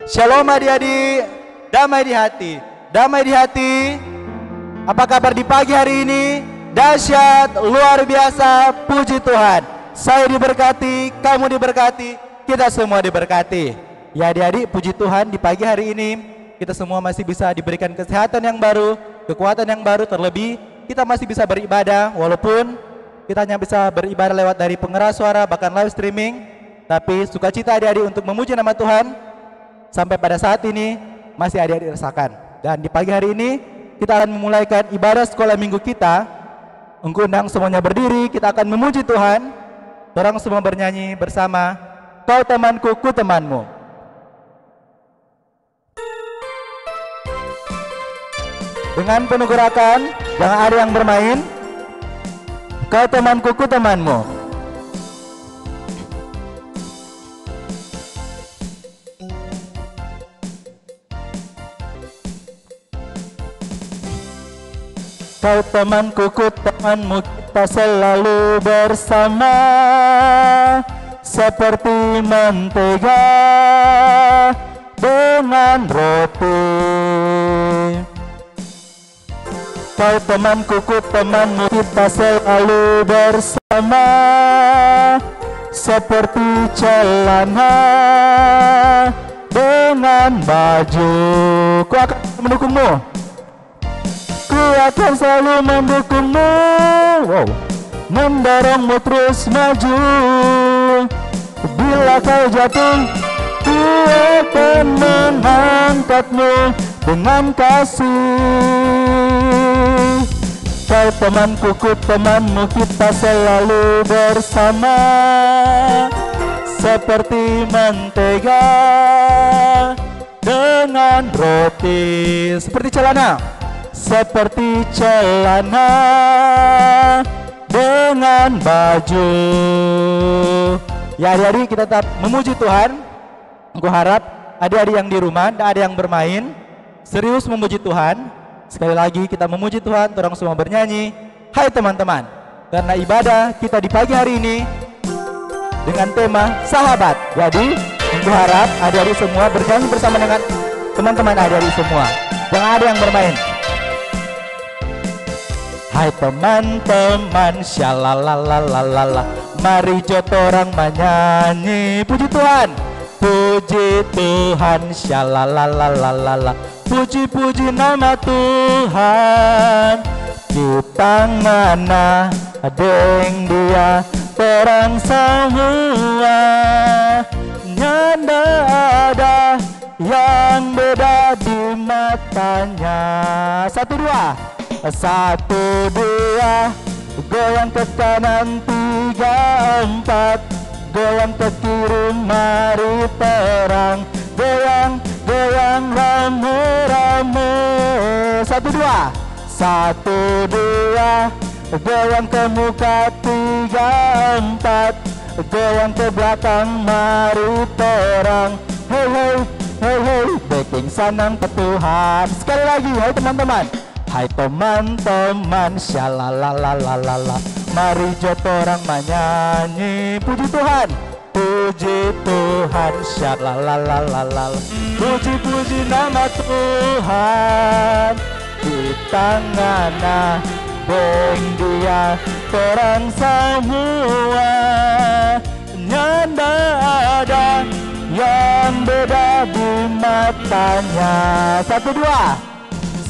Shalom adik-adik, damai di hati. Damai di hati. Apa kabar di pagi hari ini? Dahsyat, luar biasa, puji Tuhan. Saya diberkati, kamu diberkati, kita semua diberkati. Ya adik-adik, puji Tuhan di pagi hari ini kita semua masih bisa diberikan kesehatan yang baru, kekuatan yang baru, terlebih kita masih bisa beribadah. Walaupun kita hanya bisa beribadah lewat dari pengeras suara, bahkan live streaming, tapi sukacita adik-adik untuk memuji nama Tuhan sampai pada saat ini masih adik-adik rasakan. Dan di pagi hari ini kita akan memulaikan ibadah sekolah minggu kita. Undang semuanya berdiri, kita akan memuji Tuhan. Orang semua bernyanyi bersama, kau temanku, ku temanmu. Dengan penuh gerakan, jangan ada yang bermain. Kau temanku, ku temanmu. Kau temanku, ku temanmu, kita selalu bersama, seperti mentega dengan roti. Kau temanku, ku temanmu, kita selalu bersama, seperti celana dengan baju. Ku akan mendukungmu. Ku akan selalu mendukungmu, mendorongmu terus maju. Bila kau jatuh, ku akan mengangkatmu dengan kasih. Kau temanku, ku temanmu, kita selalu bersama, seperti mentega dengan roti. Seperti celana, seperti celana dengan baju. Ya adik-adik, kita tetap memuji Tuhan. Aku harap adik-adik yang di rumah dan ada yang bermain serius memuji Tuhan. Sekali lagi kita memuji Tuhan, orang semua bernyanyi. Hai teman-teman, karena ibadah kita di pagi hari ini dengan tema sahabat. Jadi aku harap adik-adik semua bernyanyi bersama dengan teman-teman adik-adik semua. Jangan ada yang bermain. Hai teman-teman, syalalalalala, mari joto orang menyanyi. Puji Tuhan, puji Tuhan, syalalalalala, puji-puji nama Tuhan. Kita ngana adeng dia terang semua, nyanda ada yang beda di matanya. Satu dua. Satu dua, goyang ke kanan, tiga empat, goyang ke kiri, mari terang, goyang, goyang rame-rame. Satu dua, satu dua, goyang ke muka, tiga empat, goyang ke belakang, mari terang. Hey hey, hey hey, baking sanang ke Tuhan. Sekali lagi, hai teman-teman. Hai teman-teman, syalalalalala, mari joto orang menyanyi. Puji Tuhan, puji Tuhan, syalalalalala, puji-puji nama Tuhan. Kita ngana beng dia terang semua, nyanda ada yang beda di matanya. Satu dua,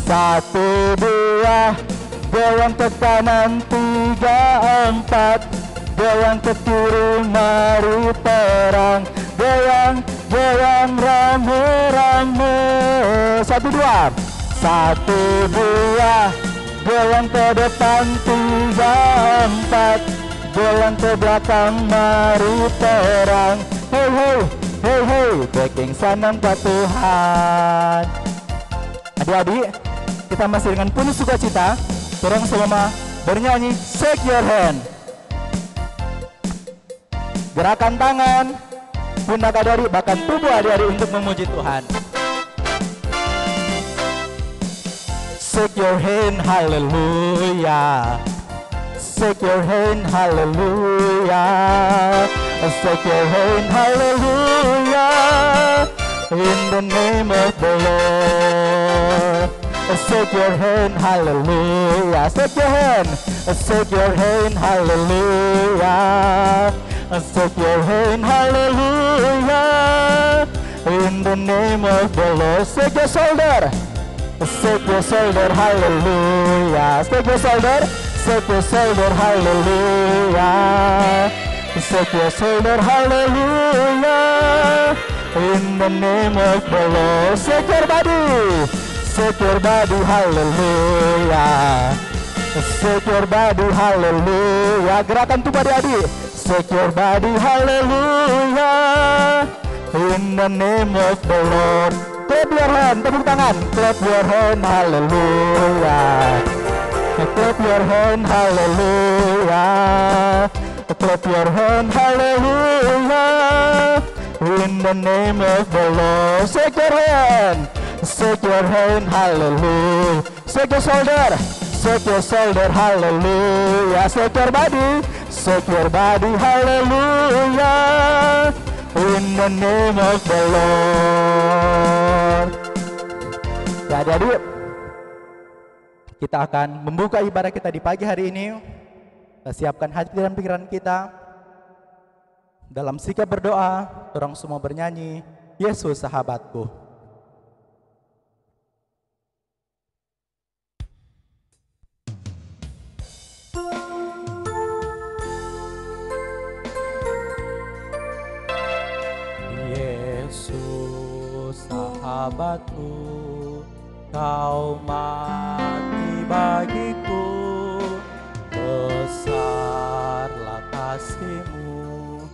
satu dua, goyang ke kanan, tiga empat, goyang ke kiri, mari terang, goyang, goyang rame-rame. Satu dua, satu dua, goyang ke depan, tiga empat, goyang ke belakang, mari terang. Hey hey, hey hey, baking sanang ke Tuhan. Adik-adik, kita masih dengan penuh sukacita, orang semua bernyanyi shake your hand. Gerakan tangan, pundak adik-adik, bahkan tubuh adik-adik untuk memuji Tuhan. Shake your hand, hallelujah. Shake your hand, hallelujah. Shake your hand, hallelujah. in the name of the Lord. Shake your hand, hallelujah. Shake your hand, shake your hand, hallelujah. Shake your hand, hallelujah. In the name of the Lord. Shake your shoulder, shake your shoulder, hallelujah. Shake your shoulder, shake your shoulder, hallelujah. Shake your shoulder, hallelujah. In the name of the Lord. Shake your body, shake your body, hallelujah. Shake your body, hallelujah. Gerakan tubuh adik-adik. Shake your body, hallelujah. In the name of the Lord. Clap your hand, tepuk tangan. Clap your hand, hallelujah. Clap your hand, hallelujah. Clap your hand, hallelujah. In the name of the Lord. Shake your hand, shake your hand, hallelujah. Shake your shoulder, shake your shoulder, hallelujah. Shake your body, hallelujah. In the name of the Lord. Ya adik-adik, kita akan membuka ibadah kita di pagi hari ini. Kita siapkan hati dan pikiran kita. Dalam sikap berdoa, orang semua bernyanyi, Yesus sahabatku. Yesus sahabatku, kau mati bagiku, besarlah kasih-Mu,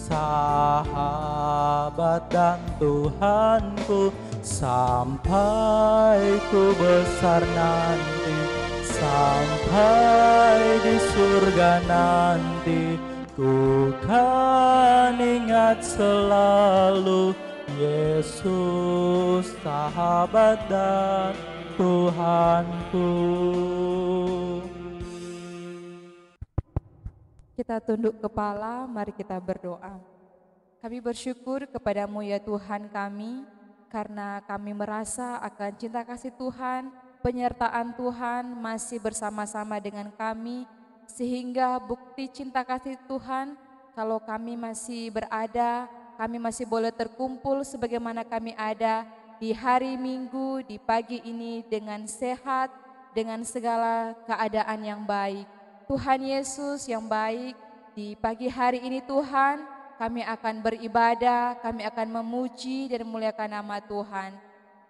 sahabat dan Tuhanku, sampai ku besar nanti, sampai di surga nanti, ku kan ingat selalu Yesus sahabat dan Tuhanku. Kita tunduk kepala, mari kita berdoa. Kami bersyukur kepadamu ya Tuhan kami, karena kami merasa akan cinta kasih Tuhan, penyertaan Tuhan masih bersama-sama dengan kami, sehingga bukti cinta kasih Tuhan, kalau kami masih berada, kami masih boleh terkumpul sebagaimana kami ada di hari Minggu, di pagi ini dengan sehat, dengan segala keadaan yang baik. Tuhan Yesus yang baik, di pagi hari ini Tuhan, kami akan beribadah, kami akan memuji dan memuliakan nama Tuhan.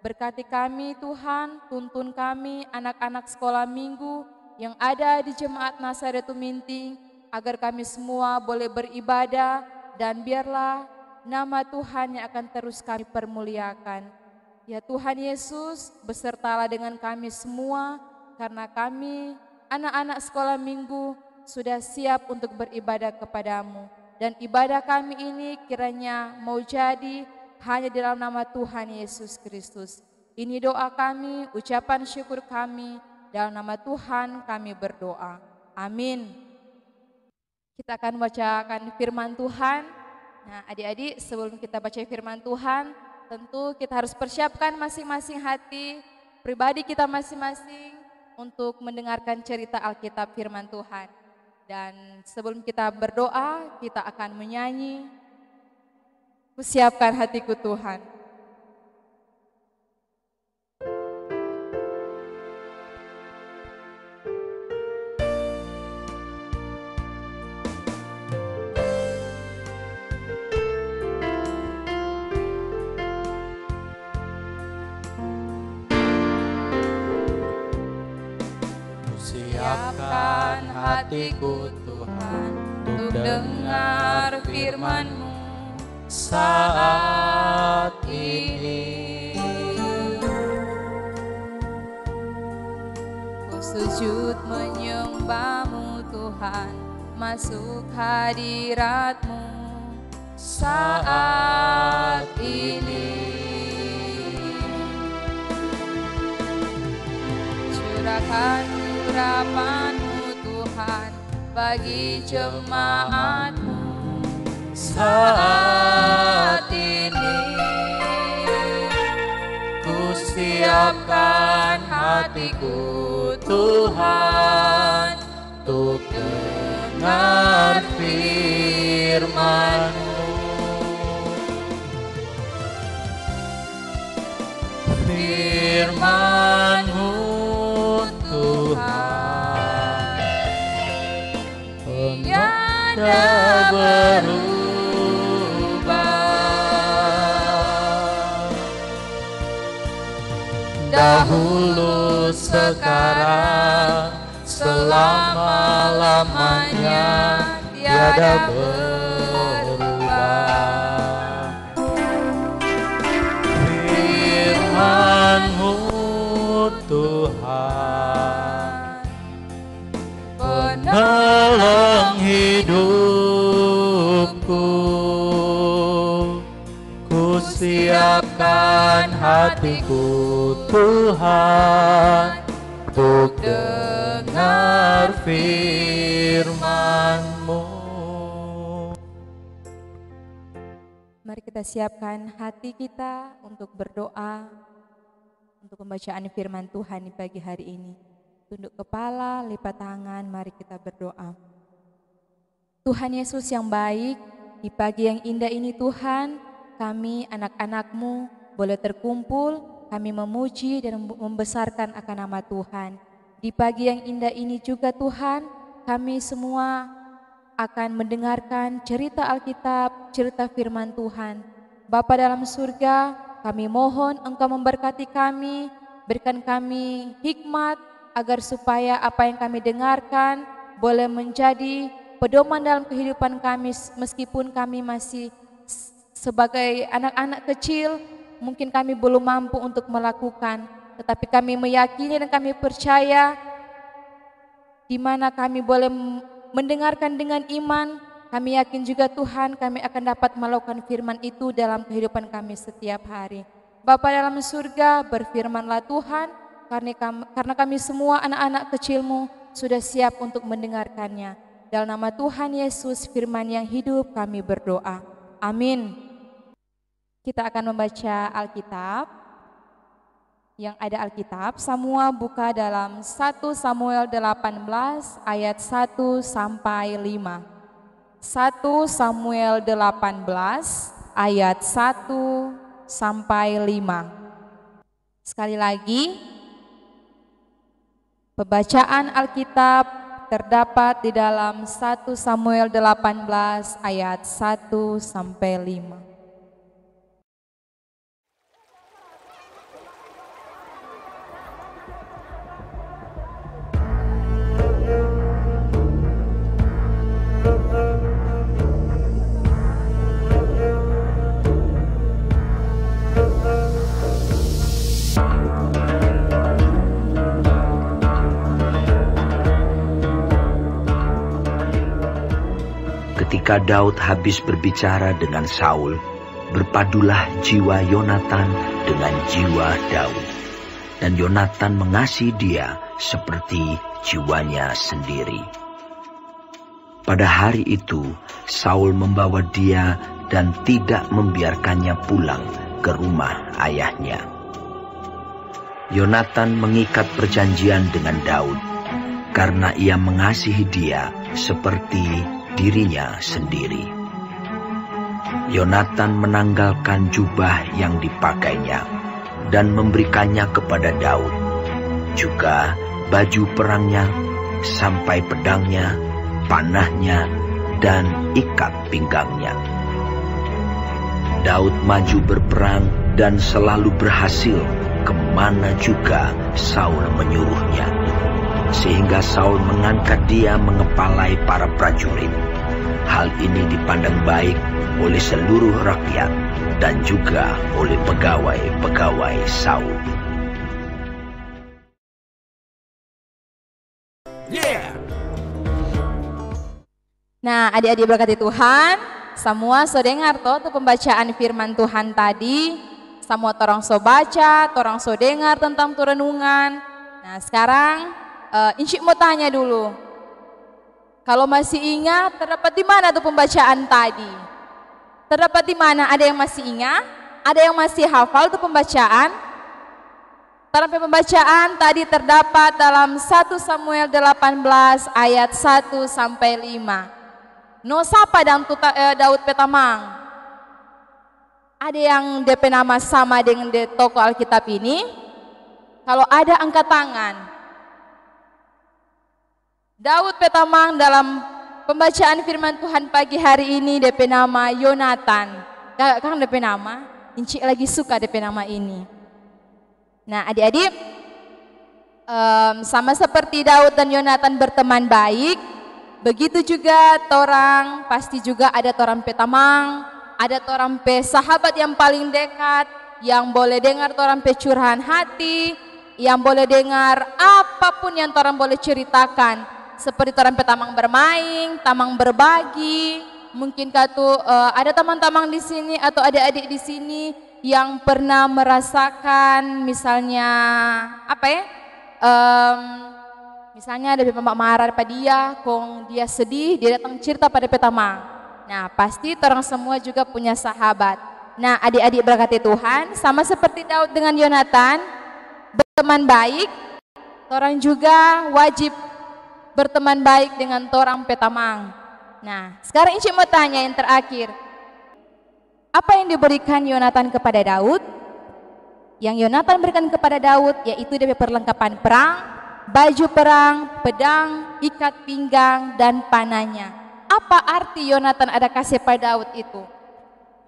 Berkati kami Tuhan, tuntun kami anak-anak sekolah minggu yang ada di Jemaat Nazaretum Minting, agar kami semua boleh beribadah dan biarlah nama Tuhan yang akan terus kami permuliakan. Ya Tuhan Yesus, besertalah dengan kami semua, karena kami anak-anak sekolah minggu sudah siap untuk beribadah kepadamu. Dan ibadah kami ini kiranya mau jadi hanya di dalam nama Tuhan Yesus Kristus. Ini doa kami, ucapan syukur kami, dalam nama Tuhan kami berdoa. Amin. Kita akan bacakan firman Tuhan. Nah adik-adik, sebelum kita baca firman Tuhan, tentu kita harus persiapkan masing-masing hati, pribadi kita masing-masing untuk mendengarkan cerita Alkitab firman Tuhan. Dan sebelum kita berdoa, kita akan menyanyi, "Kusiapkan hatiku Tuhan." Siapkan hatiku Tuhan untuk dengar firman-Mu saat ini. Ku sujud menyembah-Mu Tuhan, masuk hadirat-Mu saat ini. Curahkan urapan-Mu Tuhan bagi jemaat-Mu saat ini. siapkan hatiku Tuhan untuk dengar firman-Mu. Firman-Mu Tuhan tiada berubah, dahulu sekarang selama-lamanya tiada berubah. Firman-Mu Tuhan penolong hidupku, ku siapkan hatiku Tuhan untuk dengar firman-Mu. Mari kita siapkan hati kita untuk berdoa, untuk pembacaan firman Tuhan di pagi hari ini. Tunduk kepala, lipat tangan, mari kita berdoa. Tuhan Yesus yang baik, di pagi yang indah ini Tuhan, kami anak-anak-Mu boleh terkumpul, kami memuji dan membesarkan akan nama Tuhan. Di pagi yang indah ini juga Tuhan, kami semua akan mendengarkan cerita Alkitab, cerita firman Tuhan. Bapa dalam surga, kami mohon Engkau memberkati kami, berikan kami hikmat, agar supaya apa yang kami dengarkan boleh menjadi pedoman dalam kehidupan kami, meskipun kami masih sebagai anak-anak kecil, mungkin kami belum mampu untuk melakukan, tetapi kami meyakini dan kami percaya di mana kami boleh mendengarkan dengan iman, kami yakin juga Tuhan kami akan dapat melakukan firman itu dalam kehidupan kami setiap hari. Bapa dalam surga, berfirmanlah Tuhan, karena kami semua anak-anak kecil-Mu sudah siap untuk mendengarkannya. Dalam nama Tuhan Yesus, firman yang hidup, kami berdoa. Amin. Kita akan membaca Alkitab. Yang ada Alkitab, semua buka dalam 1 Samuel 18 ayat 1 sampai 5. 1 Samuel 18 ayat 1 sampai 5. Sekali lagi, pembacaan Alkitab terdapat di dalam 1 Samuel 18 ayat 1 sampai 5. Ketika Daud habis berbicara dengan Saul, berpadulah jiwa Yonatan dengan jiwa Daud. Dan Yonatan mengasihi dia seperti jiwanya sendiri. Pada hari itu, Saul membawa dia dan tidak membiarkannya pulang ke rumah ayahnya. Yonatan mengikat perjanjian dengan Daud, karena ia mengasihi dia seperti dirinya sendiri. Yonatan menanggalkan jubah yang dipakainya dan memberikannya kepada Daud, juga baju perangnya, sampai pedangnya, panahnya, dan ikat pinggangnya. Daud maju berperang dan selalu berhasil kemana juga Saul menyuruhnya, sehingga Saul mengangkat dia mengepalai para prajurit. Hal ini dipandang baik oleh seluruh rakyat dan juga oleh pegawai-pegawai Saul. Nah, adik-adik berkati Tuhan, semua so dengar tuh pembacaan firman Tuhan tadi. Semua torang so baca, torang so dengar tentang renungan. Nah, sekarang Inci mau tanya dulu. Kalau masih ingat, terdapat di mana tuh pembacaan tadi? Terdapat di mana? Ada yang masih ingat? Ada yang masih hafal tuh pembacaan? Dalam pembacaan tadi terdapat dalam 1 Samuel 18 ayat 1 sampai 5. No sapa dan Daud petamang. Ada yang DP nama sama dengan di toko Alkitab ini? Kalau ada angkat tangan. Daud petamang dalam pembacaan firman Tuhan pagi hari ini DP nama Yonatan. Kan DP nama? Inci lagi suka DP nama ini. Nah adik-adik, sama seperti Daud dan Yonatan berteman baik, begitu juga torang pasti juga ada torang petamang, ada torang pe sahabat yang paling dekat, yang boleh dengar torang pe curahan hati, yang boleh dengar apapun yang torang boleh ceritakan, seperti torang petamang bermain, tamang berbagi. Mungkin katu ada teman-teman di sini atau adik-adik di sini yang pernah merasakan misalnya apa ya? Misalnya ada bapak marah pada dia, kong dia sedih, dia datang cerita pada petamang. Nah, pasti orang semua juga punya sahabat. Nah, adik-adik berkati Tuhan, sama seperti Daud dengan Yonatan, berteman baik, orang juga wajib berteman baik dengan orang petamang. Nah, sekarang Ici mau tanya yang terakhir. Apa yang diberikan Yonatan kepada Daud? Yang Yonatan berikan kepada Daud yaitu dia perlengkapan perang, baju perang, pedang, ikat pinggang, dan panahnya. Apa arti Yonatan ada kasih pada Daud itu?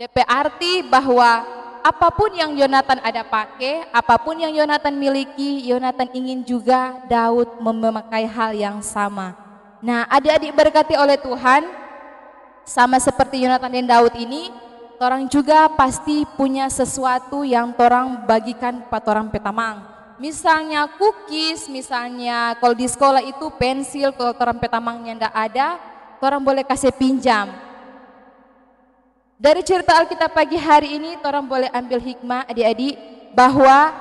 DP arti bahwa apapun yang Yonatan ada pakai, apapun yang Yonatan miliki, Yonatan ingin juga Daud memakai hal yang sama. Nah, adik-adik berkati oleh Tuhan, sama seperti Yonatan dan Daud ini, torang juga pasti punya sesuatu yang torang bagikan pada torang petamang. Misalnya cookies, misalnya kalau di sekolah itu pensil, kalau torang petamangnya ndak ada, torang boleh kasih pinjam. Dari cerita Alkitab pagi hari ini, torang boleh ambil hikmah adik-adik bahwa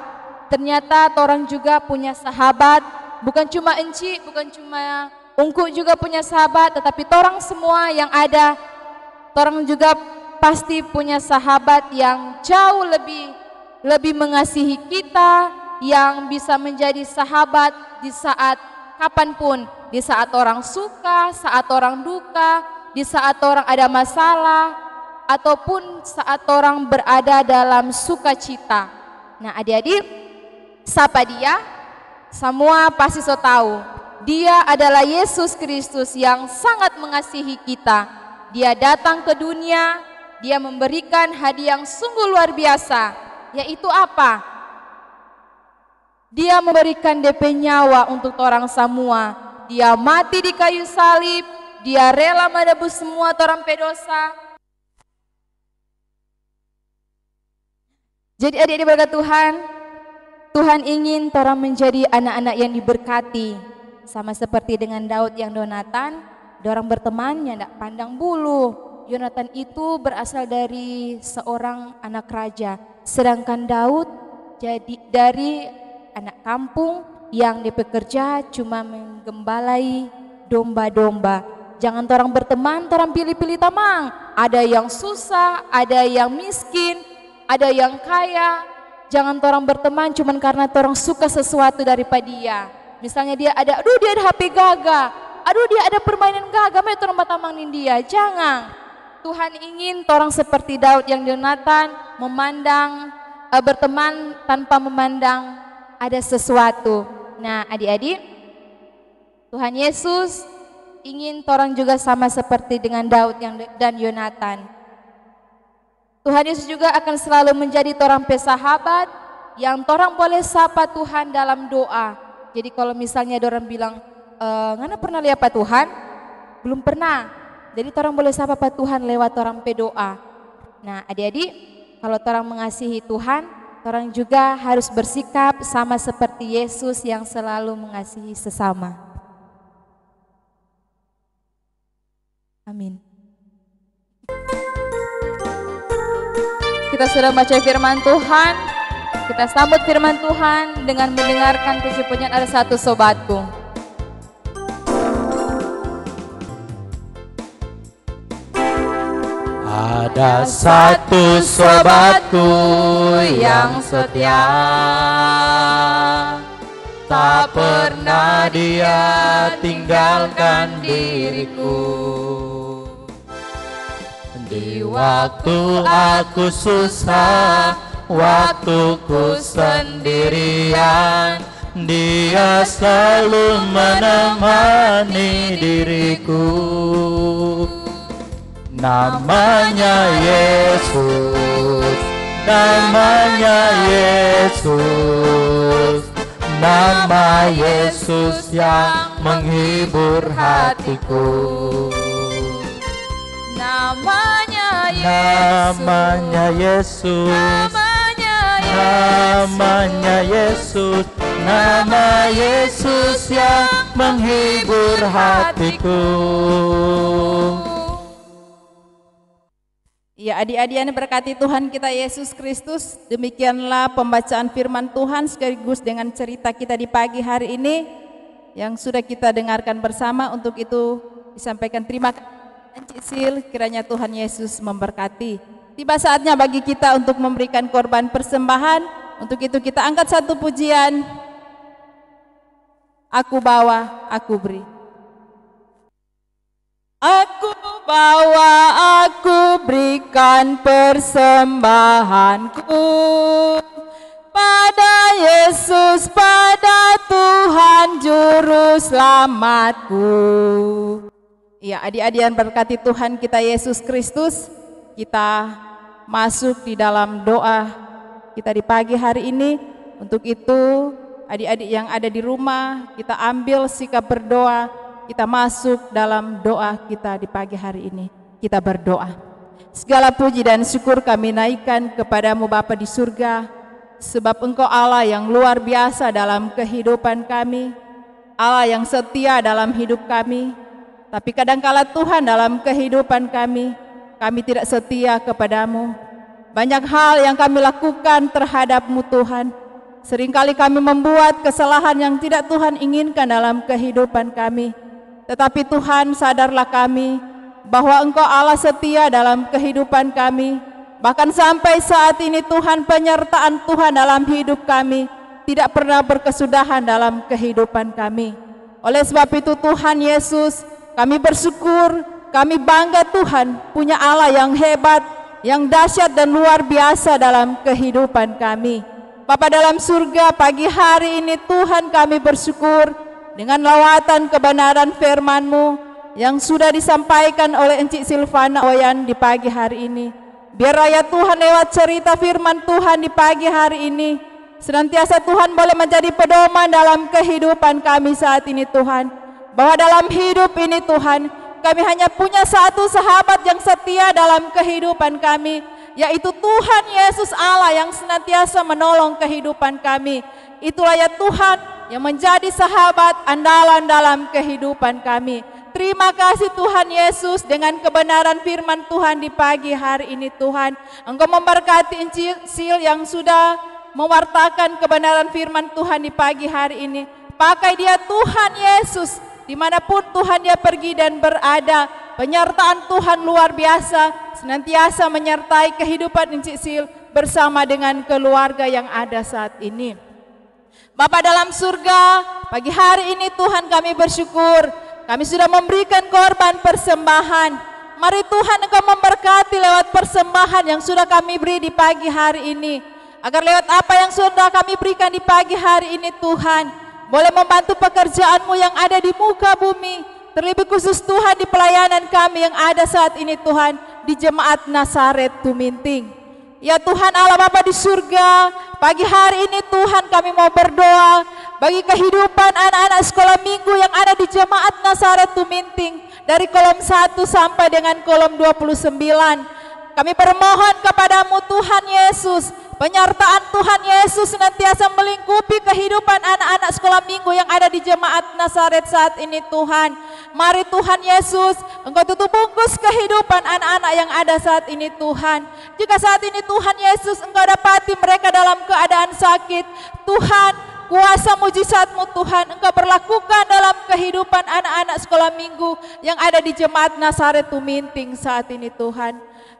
ternyata torang juga punya sahabat, bukan cuma Enci, bukan cuma Ungku juga punya sahabat, tetapi torang semua yang ada, torang juga pasti punya sahabat yang jauh lebih mengasihi kita, yang bisa menjadi sahabat di saat kapanpun, di saat orang suka, saat orang duka, di saat orang ada masalah, ataupun saat orang berada dalam sukacita. Nah adik-adik, siapa dia? Semua pasti so tahu. Dia adalah Yesus Kristus yang sangat mengasihi kita. Dia datang ke dunia, dia memberikan hadiah yang sungguh luar biasa. Yaitu apa? Dia memberikan DP nyawa untuk orang semua. Dia mati di kayu salib, dia rela menebus semua orang pedosa. Jadi adik-adik berkat Tuhan, Tuhan ingin orang menjadi anak-anak yang diberkati. Sama seperti dengan Daud yang Yonatan, dorang bertemannya tidak pandang bulu. Yonatan itu berasal dari seorang anak raja, sedangkan Daud jadi dari anak kampung yang bekerja cuma menggembalai domba-domba. Jangan orang berteman, orang pilih-pilih tamang. Ada yang susah, ada yang miskin, ada yang kaya. Jangan orang berteman cuma karena orang suka sesuatu daripada dia. Misalnya dia ada, dia ada HP gagah, dia ada permainan gagah, mari orang bertamangin dia. Jangan. Tuhan ingin orang seperti Daud yang Yonatan memandang, berteman tanpa memandang ada sesuatu. Nah adik-adik, Tuhan Yesus ingin orang juga sama seperti dengan Daud dan Yonatan. Tuhan Yesus juga akan selalu menjadi orang pesahabat yang orang boleh sapa Tuhan dalam doa. Jadi kalau misalnya orang bilang, ngana pernah lihat Pak Tuhan? Belum pernah. Jadi orang boleh sapa Pak Tuhan lewat orang pedoa. Nah adik-adik, kalau orang mengasihi Tuhan, orang juga harus bersikap sama seperti Yesus yang selalu mengasihi sesama. Amin. Kita sudah baca firman Tuhan. Kita sambut firman Tuhan dengan mendengarkan puji-pujian Ada Satu Sobatku. Ada satu sobatku yang setia, tak pernah Dia tinggalkan diriku. Di waktu aku susah, waktuku sendirian, Dia selalu menemani diriku. Namanya Yesus, namanya Yesus, nama Yesus yang menghibur hatiku. Namanya Yesus, Namanya Yesus, namanya Yesus, nama Yesus yang menghibur hatiku. Ya, adik-adik yang berkati Tuhan kita Yesus Kristus, demikianlah pembacaan firman Tuhan sekaligus dengan cerita kita di pagi hari ini yang sudah kita dengarkan bersama. Untuk itu disampaikan terima kasih Encik Sil, kiranya Tuhan Yesus memberkati. Tiba saatnya bagi kita untuk memberikan korban persembahan. Untuk itu kita angkat satu pujian, Aku bawa, aku beri. Aku bawa, aku berikan persembahanku pada Yesus, pada Tuhan Juru Selamatku. Ya, adik-adik yang berkati Tuhan kita Yesus Kristus, kita masuk di dalam doa kita di pagi hari ini. Untuk itu, adik-adik yang ada di rumah, kita ambil sikap berdoa. Kita masuk dalam doa kita di pagi hari ini. Kita berdoa. Segala puji dan syukur kami naikkan kepadamu Bapa di surga, sebab Engkau Allah yang luar biasa dalam kehidupan kami, Allah yang setia dalam hidup kami. Tapi kadangkala Tuhan dalam kehidupan kami tidak setia kepadamu. Banyak hal yang kami lakukan terhadap-Mu Tuhan. Seringkali kami membuat kesalahan yang tidak Tuhan inginkan dalam kehidupan kami. Tetapi Tuhan, sadarlah kami bahwa Engkau Allah setia dalam kehidupan kami. Bahkan sampai saat ini Tuhan, penyertaan Tuhan dalam hidup kami tidak pernah berkesudahan dalam kehidupan kami. Oleh sebab itu Tuhan Yesus, kami bersyukur, kami bangga Tuhan punya Allah yang hebat, yang dahsyat dan luar biasa dalam kehidupan kami. Bapa dalam surga, pagi hari ini Tuhan kami bersyukur dengan lawatan kebenaran firman-Mu yang sudah disampaikan oleh Encik Silvana Oyan di pagi hari ini. Biar raya Tuhan lewat cerita firman Tuhan di pagi hari ini, senantiasa Tuhan boleh menjadi pedoman dalam kehidupan kami saat ini Tuhan. Bahwa dalam hidup ini Tuhan, kami hanya punya satu sahabat yang setia dalam kehidupan kami, yaitu Tuhan Yesus Allah yang senantiasa menolong kehidupan kami. Itulah ya Tuhan yang menjadi sahabat andalan dalam kehidupan kami. Terima kasih Tuhan Yesus, dengan kebenaran firman Tuhan di pagi hari ini Tuhan. Engkau memberkati Encik Sil yang sudah mewartakan kebenaran firman Tuhan di pagi hari ini. Pakai dia Tuhan Yesus, dimanapun Tuhan dia pergi dan berada. Penyertaan Tuhan luar biasa senantiasa menyertai kehidupan Encik Sil bersama dengan keluarga yang ada saat ini. Bapa dalam surga, pagi hari ini Tuhan kami bersyukur, kami sudah memberikan korban persembahan. Mari Tuhan Engkau memberkati lewat persembahan yang sudah kami beri di pagi hari ini. Agar lewat apa yang sudah kami berikan di pagi hari ini Tuhan, boleh membantu pekerjaan-Mu yang ada di muka bumi. Terlebih khusus Tuhan di pelayanan kami yang ada saat ini Tuhan, di Jemaat Nazaret Tuminting. Ya Tuhan Allah Bapa di surga, pagi hari ini Tuhan kami mau berdoa bagi kehidupan anak-anak sekolah minggu yang ada di Jemaat Nazaret Tuminting, dari kolom 1 sampai dengan kolom 29. Kami bermohon kepadamu Tuhan Yesus, penyertaan Tuhan Yesus senantiasa melingkupi kehidupan anak-anak sekolah minggu yang ada di Jemaat Nazaret saat ini Tuhan. Mari Tuhan Yesus, Engkau tutup bungkus kehidupan anak-anak yang ada saat ini Tuhan. Jika saat ini Tuhan Yesus Engkau dapati mereka dalam keadaan sakit, Tuhan, kuasa mujizat-Mu Tuhan Engkau berlakukan dalam kehidupan anak-anak sekolah minggu yang ada di Jemaat Nazaret Tuminting saat ini Tuhan.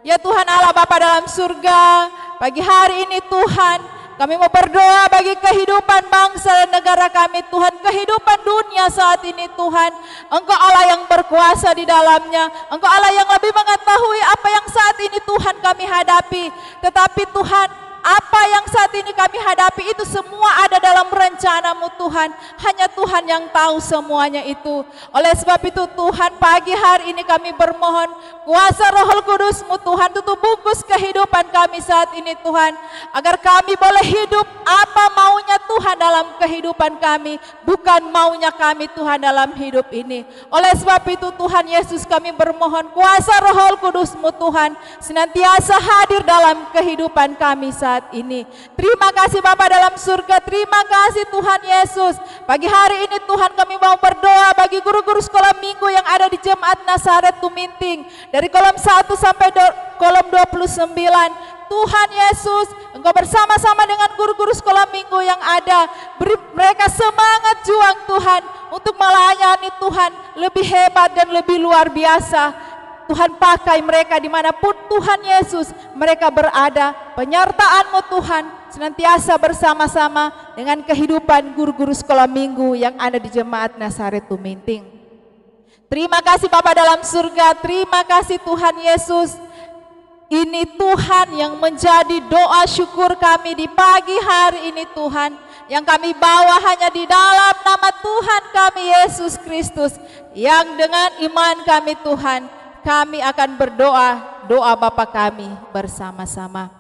Ya Tuhan Allah Bapa dalam surga, pagi hari ini Tuhan, Kami mau berdoa bagi kehidupan bangsa dan negara kami Tuhan, kehidupan dunia saat ini Tuhan. Engkau Allah yang berkuasa di dalamnya, Engkau Allah yang lebih mengetahui apa yang saat ini Tuhan kami hadapi. Tetapi Tuhan, apa yang saat ini kami hadapi itu semua ada dalam rencana-Mu Tuhan. Hanya Tuhan yang tahu semuanya itu. Oleh sebab itu Tuhan, pagi hari ini kami bermohon kuasa Roh Kudus-Mu Tuhan tutup bungkus kehidupan kami saat ini Tuhan. Agar kami boleh hidup apa maunya Tuhan dalam kehidupan kami, bukan maunya kami Tuhan dalam hidup ini. Oleh sebab itu Tuhan Yesus, kami bermohon kuasa Roh Kudus-Mu Tuhan senantiasa hadir dalam kehidupan kami saat ini. Terima kasih Bapa dalam surga, terima kasih Tuhan Yesus. Pagi hari ini Tuhan, kami mau berdoa bagi guru-guru sekolah minggu yang ada di Jemaat Nazaret Tuminting, dari kolom 1 sampai kolom 29. Tuhan Yesus, Engkau bersama-sama dengan guru-guru sekolah minggu yang ada, beri mereka semangat juang Tuhan untuk melayani Tuhan lebih hebat dan lebih luar biasa. Tuhan, pakai mereka dimanapun Tuhan Yesus mereka berada. Penyertaan-Mu Tuhan senantiasa bersama-sama dengan kehidupan guru-guru sekolah minggu yang ada di Jemaat Nazaret Tuminting. Terima kasih Bapa dalam surga, terima kasih Tuhan Yesus. Ini Tuhan yang menjadi doa syukur kami di pagi hari ini Tuhan, yang kami bawa hanya di dalam nama Tuhan kami Yesus Kristus, yang dengan iman kami Tuhan, kami akan berdoa, doa Bapa kami bersama-sama.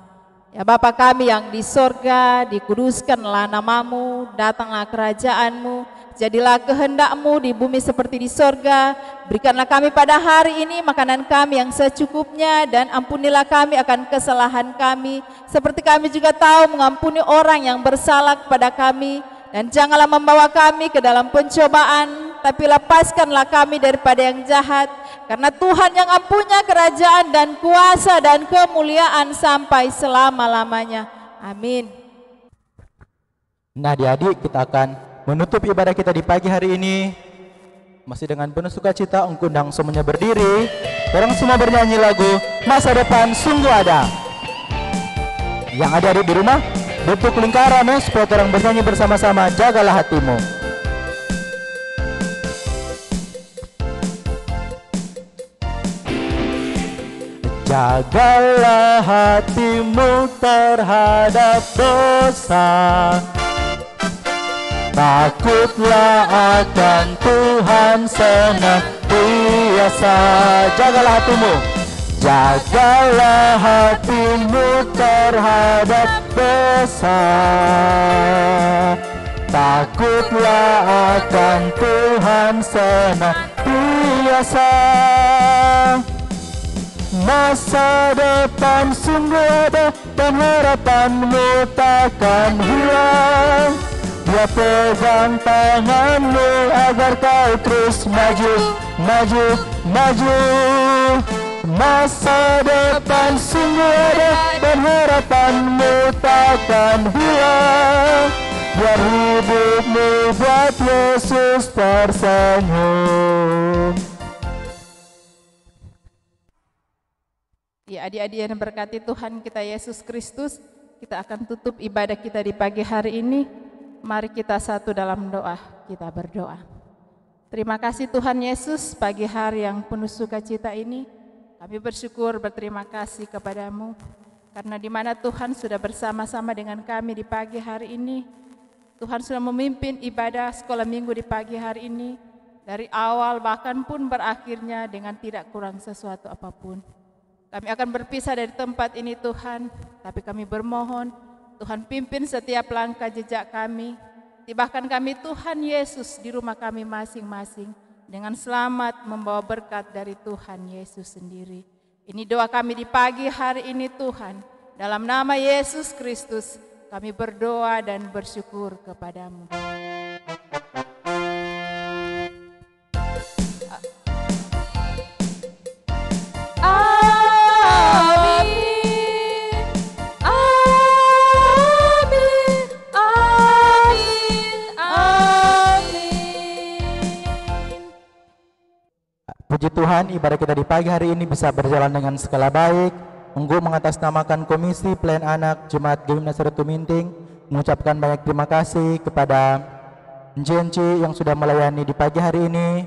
Ya Bapa kami yang di sorga, dikuduskanlah nama-Mu, datanglah kerajaan-Mu, jadilah kehendak-Mu di bumi seperti di sorga. Berikanlah kami pada hari ini makanan kami yang secukupnya, dan ampunilah kami akan kesalahan kami, seperti kami juga tahu mengampuni orang yang bersalah kepada kami. Dan janganlah membawa kami ke dalam pencobaan, tapi lepaskanlah kami daripada yang jahat. Karena Tuhan yang punya kerajaan dan kuasa dan kemuliaan sampai selama-lamanya. Amin. Nah adik-adik, kita akan menutup ibadah kita di pagi hari ini masih dengan penuh sukacita. Undang semuanya berdiri, orang semua bernyanyi lagu Masa Depan Sungguh Ada. Yang adik-adik di rumah, bentuk lingkaran ya, supaya orang bernyanyi bersama-sama. Jagalah hatimu. Jagalah hatimu terhadap dosa, takutlah akan Tuhan senantiasa. Jagalah hatimu, jagalah hatimu terhadap dosa, takutlah akan Tuhan senantiasa. Masa depan sungguh ada dan harapanmu takkan hilang. Dia pegang tanganmu agar kau terus maju, maju, maju. Masa depan sungguh ada dan harapanmu takkan hilang. Biar hidupmu buat Yesus tersenyum. Ya adik-adik yang berkati Tuhan kita Yesus Kristus, kita akan tutup ibadah kita di pagi hari ini. Mari kita satu dalam doa, kita berdoa. Terima kasih Tuhan Yesus, pagi hari yang penuh sukacita ini, kami bersyukur berterima kasih kepadamu, karena di mana Tuhan sudah bersama-sama dengan kami di pagi hari ini. Tuhan sudah memimpin ibadah sekolah minggu di pagi hari ini, dari awal bahkan pun berakhirnya dengan tidak kurang sesuatu apapun. Kami akan berpisah dari tempat ini Tuhan, tapi kami bermohon Tuhan pimpin setiap langkah jejak kami. Tibahkan kami Tuhan Yesus di rumah kami masing-masing dengan selamat membawa berkat dari Tuhan Yesus sendiri. Ini doa kami di pagi hari ini Tuhan. Dalam nama Yesus Kristus kami berdoa dan bersyukur kepadamu. Puji Tuhan, ibadah kita di pagi hari ini bisa berjalan dengan skala baik. Engkau mengatasnamakan Komisi Pelayan Anak Jemaat Gembira Nazaret Tuminting mengucapkan banyak terima kasih kepada Enci yang sudah melayani di pagi hari ini.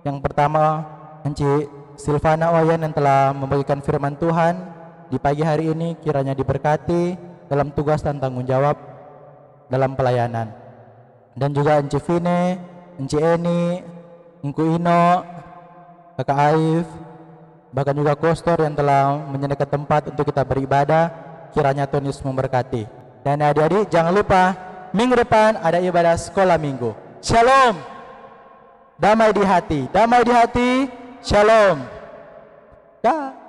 Yang pertama, Enci Silvana Wayan yang telah membagikan firman Tuhan di pagi hari ini, kiranya diberkati dalam tugas dan tanggung jawab dalam pelayanan. Dan juga Enci Vine, Enci Eni, Engku Ino, Kakak Aif, bahkan juga Kostor yang telah menyediakan tempat untuk kita beribadah, kiranya Tuhan Yesus memberkati. Dan adik-adik jangan lupa minggu depan ada ibadah sekolah minggu. Shalom. Damai di hati, shalom. Dah.